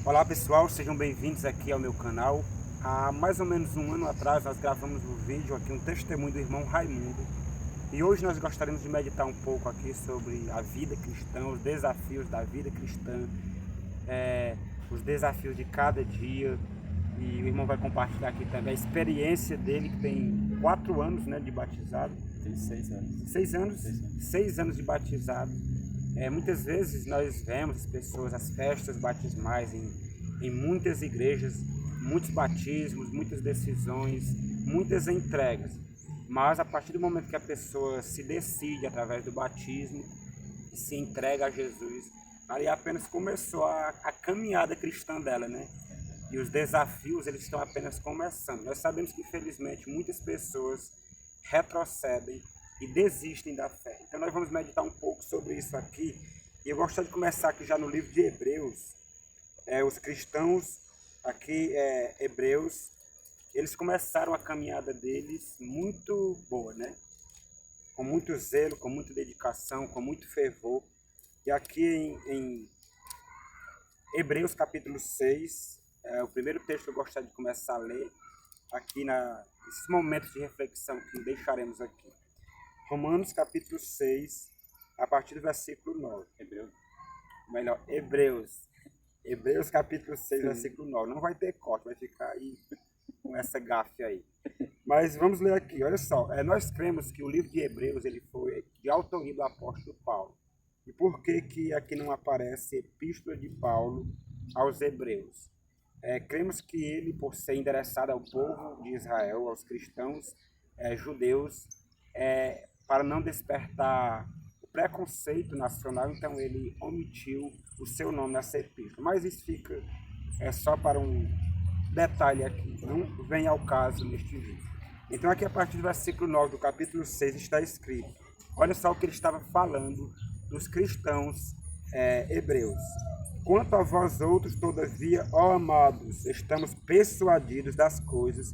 Olá pessoal, sejam bem-vindos aqui ao meu canal. Há mais ou menos um ano atrás nós gravamos um vídeo aqui, um testemunho do irmão Raimundo. E hoje nós gostaríamos de meditar um pouco aqui sobre a vida cristã, os desafios da vida cristã, os desafios de cada dia. E o irmão vai compartilhar aqui também a experiência dele, que tem 4 anos, né, de batizado. Tem 6 anos. 6 anos? 6 anos. 6 anos de batizado. Muitas vezes nós vemos as pessoas, as festas batismais em muitas igrejas, muitos batismos, muitas decisões, muitas entregas. Mas a partir do momento que a pessoa se decide através do batismo, se entrega a Jesus, ali apenas começou a caminhada cristã dela, né? E os desafios, eles estão apenas começando. Nós sabemos que, infelizmente, muitas pessoas retrocedem e desistem da fé. Então nós vamos meditar um pouco sobre isso aqui. E eu gostaria de começar aqui já no livro de Hebreus. Os cristãos aqui, hebreus, eles começaram a caminhada deles muito boa, né? Com muito zelo, com muita dedicação, com muito fervor. E aqui em Hebreus capítulo 6, o primeiro texto que eu gostaria de começar a ler, aqui nesses momentos de reflexão que deixaremos aqui. Romanos capítulo 6, a partir do versículo 9. Hebreus capítulo 6, versículo 9. Não vai ter corte, vai ficar aí com essa gafe aí. Mas vamos ler aqui, olha só. Nós cremos que o livro de Hebreus ele foi de autoria do apóstolo Paulo. E por que aqui não aparece epístola de Paulo aos Hebreus? Cremos que ele, por ser endereçado ao povo de Israel, aos cristãos judeus, para não despertar o preconceito nacional, então ele omitiu o seu nome nessa epístola. Mas isso fica só para um detalhe aqui, não vem ao caso neste vídeo. Então aqui a partir do versículo 9 do capítulo 6 está escrito, olha só o que ele estava falando dos cristãos hebreus. Quanto a vós outros, todavia, ó amados, estamos persuadidos das coisas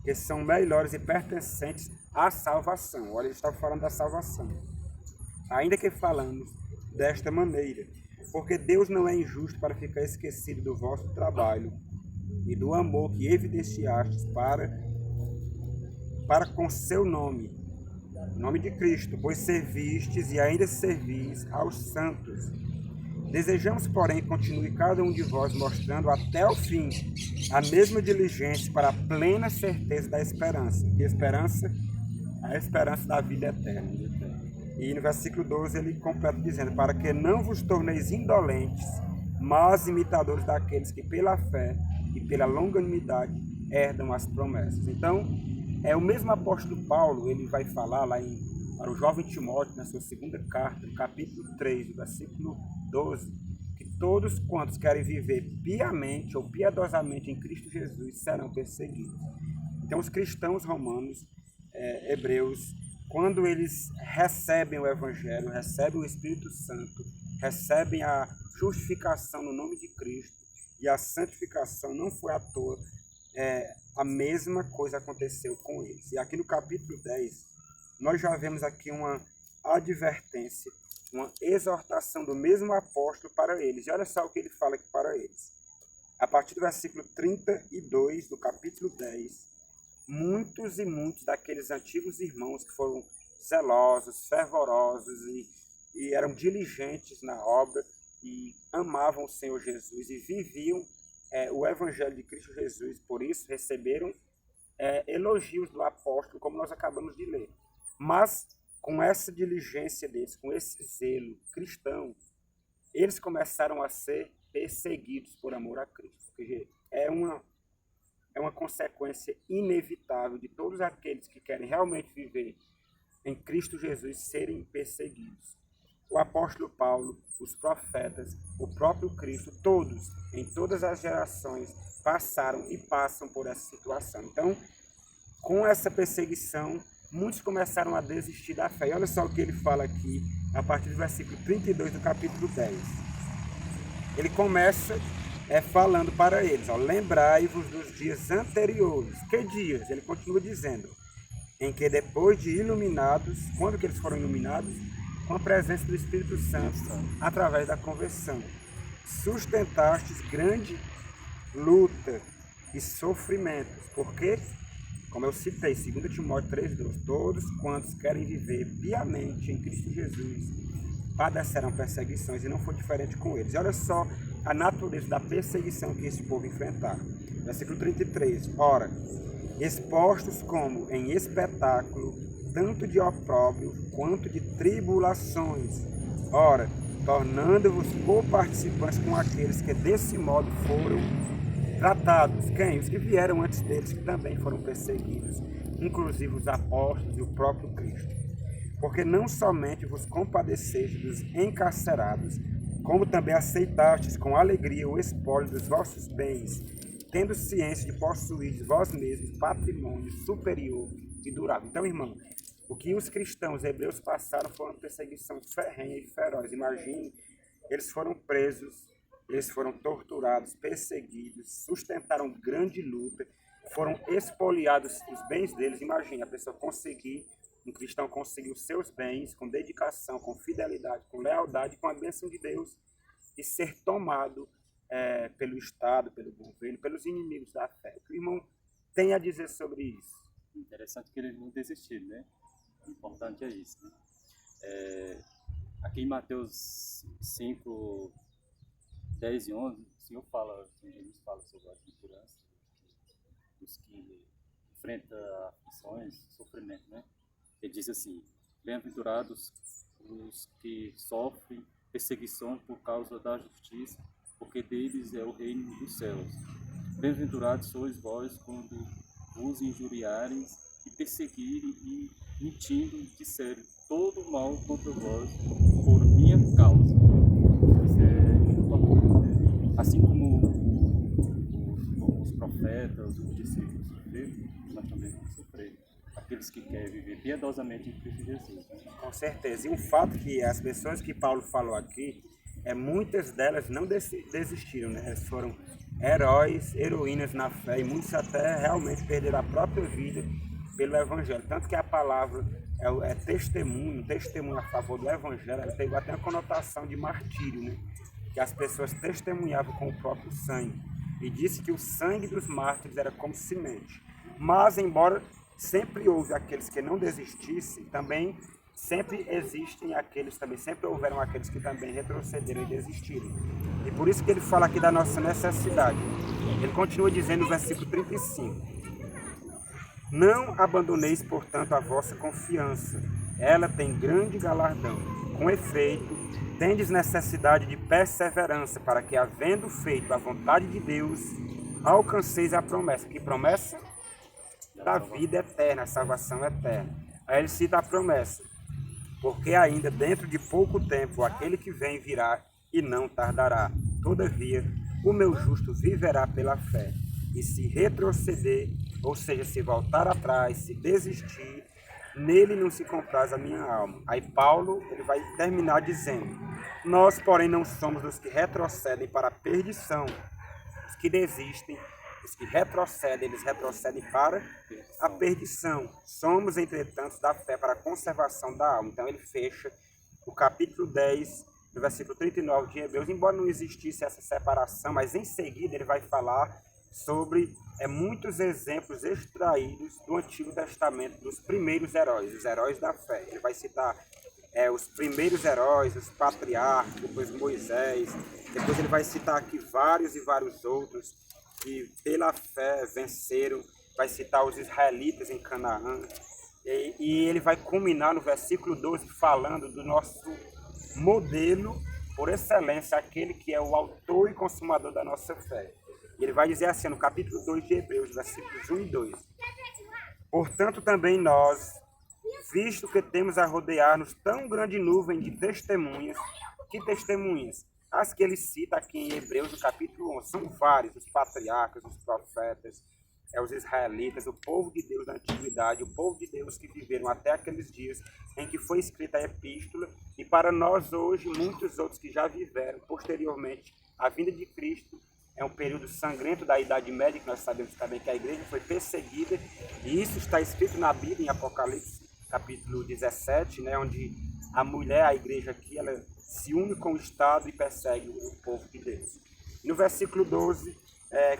que são melhores e pertencentes à salvação. Olha, ele está falando da salvação. Ainda que falamos desta maneira, porque Deus não é injusto para ficar esquecido do vosso trabalho e do amor que evidenciastes para com seu nome, o nome de Cristo, pois servistes e ainda servis aos santos. Desejamos, porém, que continue cada um de vós mostrando até o fim a mesma diligência para a plena certeza da esperança. Que esperança? A esperança da vida eterna. E no versículo 12 ele completa dizendo, para que não vos torneis indolentes, mas imitadores daqueles que pela fé e pela longanimidade herdam as promessas. Então, o mesmo apóstolo Paulo, ele vai falar lá para o jovem Timóteo, na sua segunda carta, no capítulo 3, versículo 12, que todos quantos querem viver piamente ou piedosamente em Cristo Jesus serão perseguidos. Então os cristãos romanos, hebreus, quando eles recebem o Evangelho, recebem o Espírito Santo, recebem a justificação no nome de Cristo e a santificação, não foi à toa, a mesma coisa aconteceu com eles. E aqui no capítulo 10, nós já vemos aqui uma advertência, uma exortação do mesmo apóstolo para eles. E olha só o que ele fala aqui para eles. A partir do versículo 32 do capítulo 10, muitos e muitos daqueles antigos irmãos que foram zelosos, fervorosos e eram diligentes na obra e amavam o Senhor Jesus e viviam o Evangelho de Cristo Jesus, por isso receberam elogios do apóstolo, como nós acabamos de ler. Mas com essa diligência deles, com esse zelo cristão, eles começaram a ser perseguidos por amor a Cristo. Porque é uma consequência inevitável de todos aqueles que querem realmente viver em Cristo Jesus serem perseguidos. O apóstolo Paulo, os profetas, o próprio Cristo, todos, em todas as gerações, passaram e passam por essa situação. Então, com essa perseguição, muitos começaram a desistir da fé. E olha só o que ele fala aqui, a partir do versículo 32 do capítulo 10. Ele começa falando para eles, lembrai-vos dos dias anteriores. Que dias? Ele continua dizendo, em que depois de iluminados, quando que eles foram iluminados? Com a presença do Espírito Santo, através da conversão. sustentastes grande luta e sofrimentos. Porque, como eu citei, 2 Timóteo 3,12, todos quantos querem viver piamente em Cristo Jesus padecerão perseguições, e não foi diferente com eles. E olha só a natureza da perseguição que esse povo enfrentaram. Versículo 33. Ora, expostos como em espetáculo, tanto de opróbrio quanto de tribulações. Ora, tornando-vos co-participantes com aqueles que desse modo foram tratados. Quem? Os que vieram antes deles, que também foram perseguidos, inclusive os apóstolos e o próprio Cristo. Porque não somente vos compadeceste dos encarcerados, como também aceitastes com alegria o espólio dos vossos bens, tendo ciência de possuir vós mesmos patrimônio superior e durável. Então, irmão, o que os cristãos hebreus passaram foi uma perseguição ferrenha e feroz. Imagine, eles foram presos, eles foram torturados, perseguidos, sustentaram grande luta, foram expoliados os bens deles. Imagine, a pessoa conseguir, um cristão conseguir os seus bens com dedicação, com fidelidade, com lealdade, com a bênção de Deus, e ser tomado pelo Estado, pelo governo, pelos inimigos da fé. O que o irmão tem a dizer sobre isso? Interessante que eles não desistiram, né? O importante é isso, né? Aqui em Mateus 5, 10 e 11, o Senhor fala, Jesus fala sobre a bem-aventurança dos que enfrentam aflições, sofrimento, né? Ele diz assim: bem-aventurados os que sofrem perseguição por causa da justiça, porque deles é o reino dos céus. Bem-aventurados sois vós quando vos injuriarem e perseguirem e mentindo disserem todo mal contra vós por minha causa. Isso é importante, né? Assim como os profetas, os discípulos sofreram, nós também vamos sofrer. Aqueles que querem viver piedosamente em Cristo Jesus. Com certeza. E um fato que as pessoas que Paulo falou aqui, muitas delas não desistiram, né? Elas foram heróis, heroínas na fé, e muitos até realmente perderam a própria vida pelo Evangelho. Tanto que a palavra é testemunho a favor do Evangelho. Ela pegou até a conotação de martírio, né? Que as pessoas testemunhavam com o próprio sangue. E disse que o sangue dos mártires era como semente. Mas, embora sempre houve aqueles que não desistissem, também sempre houveram aqueles que também retrocederam e desistiram. E por isso que ele fala aqui da nossa necessidade. Ele continua dizendo no versículo 35: não abandoneis, portanto, a vossa confiança. Ela tem grande galardão. Com efeito, tendes necessidade de perseverança, para que, havendo feito a vontade de Deus, alcanceis a promessa. Que promessa? Da vida eterna, a salvação eterna. Aí ele cita a promessa: porque ainda dentro de pouco tempo aquele que vem virá e não tardará. Todavia, o meu justo viverá pela fé. E se retroceder, ou seja, se voltar atrás, se desistir, nele não se compraz a minha alma. Aí Paulo ele vai terminar dizendo: nós, porém, não somos os que retrocedem para a perdição, os que desistem. Os que retrocedem, eles retrocedem para a perdição. Somos, entretanto, da fé para a conservação da alma. Então ele fecha o capítulo 10, no versículo 39 de Hebreus, embora não existisse essa separação, mas em seguida ele vai falar sobre muitos exemplos extraídos do Antigo Testamento, dos primeiros heróis, os heróis da fé. Ele vai citar os primeiros heróis, os patriarcas, depois Moisés, depois ele vai citar aqui vários e vários outros que pela fé venceram, vai citar os israelitas em Canaã, e ele vai culminar no versículo 12 falando do nosso modelo por excelência, aquele que é o autor e consumador da nossa fé. E ele vai dizer assim no capítulo 2 de Hebreus, versículos 1 e 2: portanto também nós, visto que temos a rodear-nos tão grande nuvem de testemunhas. Que testemunhas? As que ele cita aqui em Hebreus, no capítulo 11, são vários: os patriarcas, os profetas, os israelitas, o povo de Deus da antiguidade, o povo de Deus que viveram até aqueles dias em que foi escrita a epístola, e para nós hoje, muitos outros que já viveram posteriormente à vinda de Cristo. É um período sangrento da Idade Média, que nós sabemos também que a igreja foi perseguida, e isso está escrito na Bíblia, em Apocalipse, capítulo 17, né, onde a mulher, a igreja aqui, ela se une com o Estado e persegue o povo de Deus. No versículo 12,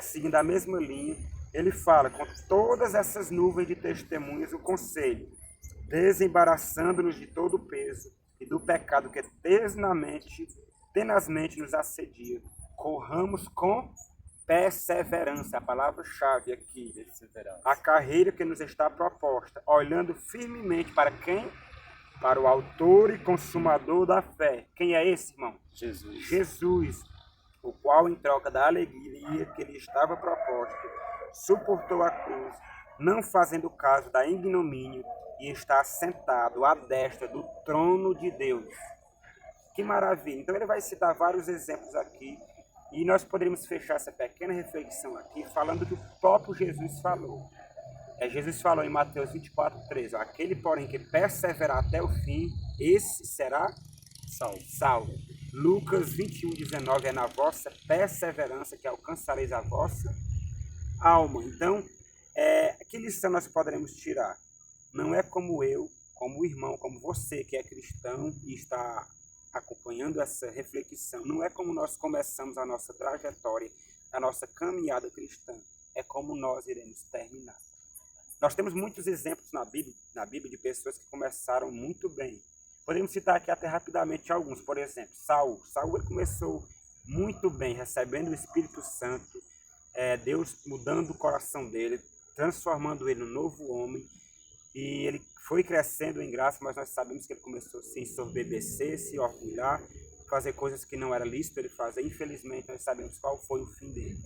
seguindo a mesma linha, ele fala, com todas essas nuvens de testemunhas, o conselho, desembaraçando-nos de todo o peso e do pecado que tenazmente nos assedia, corramos com perseverança, a palavra-chave aqui, a carreira que nos está proposta, olhando firmemente para quem? Para o autor e consumador da fé. Quem é esse, irmão? Jesus. Jesus, o qual, em troca da alegria que lhe estava proposta, suportou a cruz, não fazendo caso da ignomínia, e está sentado à destra do trono de Deus. Que maravilha! Então ele vai citar vários exemplos aqui, e nós poderíamos fechar essa pequena reflexão aqui falando do que o próprio Jesus falou. Jesus falou em Mateus 24:13, aquele, porém, que perseverar até o fim, esse será salvo. Lucas 21:19, é na vossa perseverança que alcançareis a vossa alma. Então, que lição nós poderemos tirar? Não é como eu, como o irmão, como você que é cristão e está acompanhando essa reflexão, não é como nós começamos a nossa trajetória, a nossa caminhada cristã, é como nós iremos terminar. Nós temos muitos exemplos na Bíblia de pessoas que começaram muito bem. Podemos citar aqui até rapidamente alguns. Por exemplo, Saul. Saul ele começou muito bem, recebendo o Espírito Santo, Deus mudando o coração dele, transformando ele num novo homem. E ele foi crescendo em graça, mas nós sabemos que ele começou a se ensoberbecer, se orgulhar, fazer coisas que não era lícito ele fazer. Infelizmente, nós sabemos qual foi o fim dele.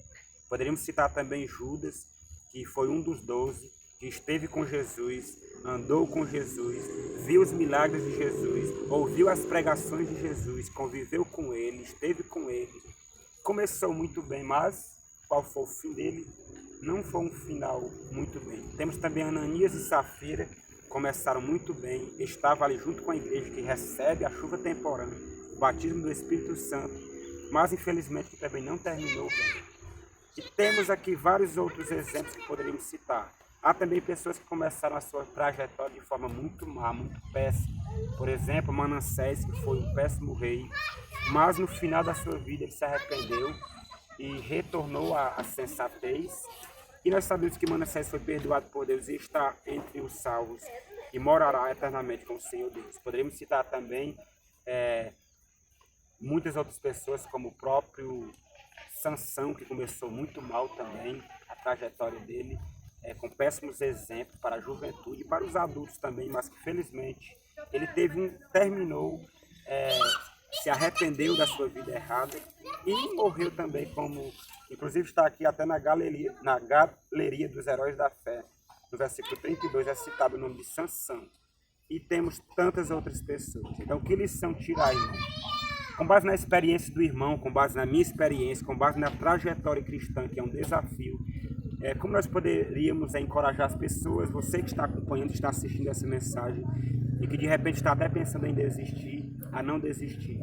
Poderíamos citar também Judas, que foi um dos 12, que esteve com Jesus, andou com Jesus, viu os milagres de Jesus, ouviu as pregações de Jesus, conviveu com ele, esteve com ele. Começou muito bem, mas qual foi o fim dele? Não foi um final muito bem. Temos também Ananias e Safira, começaram muito bem, estavam ali junto com a igreja que recebe a chuva temporânea, o batismo do Espírito Santo, mas infelizmente que também não terminou bem. E temos aqui vários outros exemplos que poderíamos citar. Há também pessoas que começaram a sua trajetória de forma muito má, muito péssima. Por exemplo, Manassés, que foi um péssimo rei, mas no final da sua vida ele se arrependeu e retornou à sensatez. E nós sabemos que Manassés foi perdoado por Deus e está entre os salvos e morará eternamente com o Senhor Deus. Poderíamos citar também muitas outras pessoas, como o próprio Sansão, que começou muito mal também, a trajetória dele, com péssimos exemplos para a juventude e para os adultos também, mas que felizmente ele terminou, se arrependeu da sua vida errada e morreu também, como inclusive está aqui até na galeria dos heróis da fé, no versículo 32 é citado o nome de Sansão. E temos tantas outras pessoas. Então, que lição tirar, irmão? Com base na experiência do irmão, com base na minha experiência, com base na trajetória cristã, que é um desafio, como nós poderíamos encorajar as pessoas, você que está acompanhando, está assistindo essa mensagem e que de repente está até pensando em desistir, a não desistir?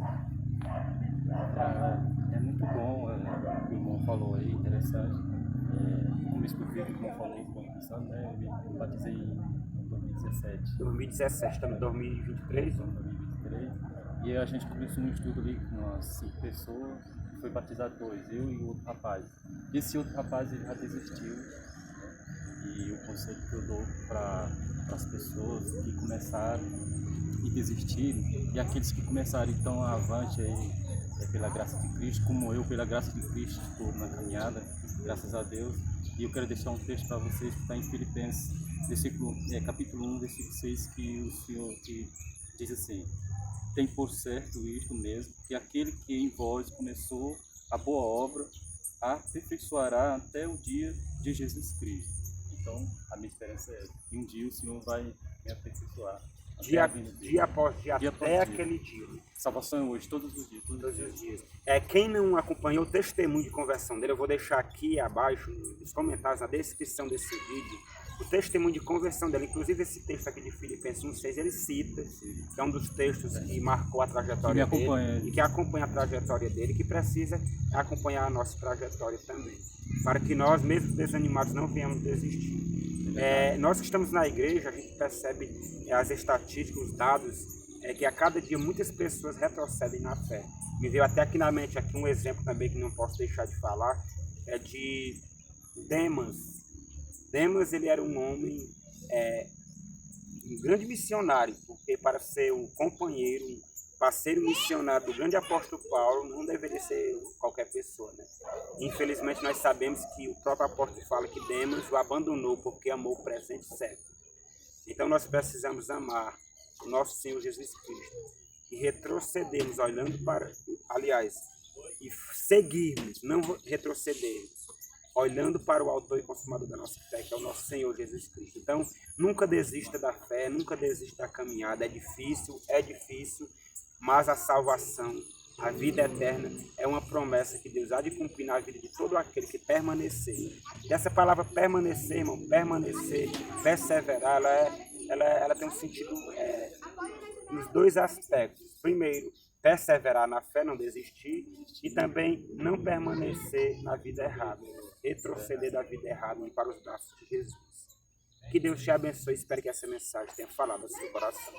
É muito bom, o que o irmão falou aí, interessante. No começo do vídeo, o irmão falou, interessante, né? Eu me batizei em 2017. 2017, estamos em 2023? 2023. E a gente começou um estudo ali com umas 5 pessoas, foi batizar 2, eu e o outro rapaz. E esse outro rapaz ele já desistiu, né? E o conselho que eu dou para as pessoas que começaram e desistiram, e aqueles que começaram então avante aí, pela graça de Cristo, como eu, pela graça de Cristo, estou na caminhada, graças a Deus. E eu quero deixar um texto para vocês que está em Filipenses, capítulo 1, versículo 6, que o Senhor que diz assim: tem por certo isto mesmo, que aquele que em vós começou a boa obra, a aperfeiçoará até o dia de Jesus Cristo. Então, a minha esperança é que um dia o Senhor vai me aperfeiçoar. Dia após dia, até aquele dia. Salvação é hoje, todos os dias. Todos os dias. Quem não acompanhou o testemunho de conversão dele, eu vou deixar aqui abaixo, nos comentários, na descrição desse vídeo, o testemunho de conversão dele. Inclusive esse texto aqui de Filipenses 1,6, ele cita, que é um dos textos que marcou a trajetória dele, e que acompanha a trajetória dele, que precisa acompanhar a nossa trajetória também, para que nós, mesmo desanimados, não venhamos desistir. Nós que estamos na igreja, a gente percebe as estatísticas, os dados é que a cada dia muitas pessoas retrocedem na fé. Me veio até aqui na mente aqui um exemplo também que não posso deixar de falar, é de Demas. Demas, ele era um homem, um grande missionário, porque para ser um companheiro, um parceiro missionário do grande apóstolo Paulo, não deveria ser qualquer pessoa, né? Infelizmente nós sabemos que o próprio apóstolo fala que Demas o abandonou porque amou o presente século. Então nós precisamos amar o nosso Senhor Jesus Cristo e retrocedermos olhando para, aliás, e seguirmos, não retrocedermos, olhando para o autor e consumador da nossa fé, que é o nosso Senhor Jesus Cristo. Então, nunca desista da fé, nunca desista da caminhada. É difícil, mas a salvação, a vida eterna, é uma promessa que Deus há de cumprir na vida de todo aquele que permanecer. E essa palavra permanecer, irmão, permanecer, perseverar, ela tem um sentido nos dois aspectos. Primeiro, perseverar na fé, não desistir, e também não permanecer na vida errada, retroceder da vida errada e para os braços de Jesus. Que Deus te abençoe, espero que essa mensagem tenha falado ao seu coração.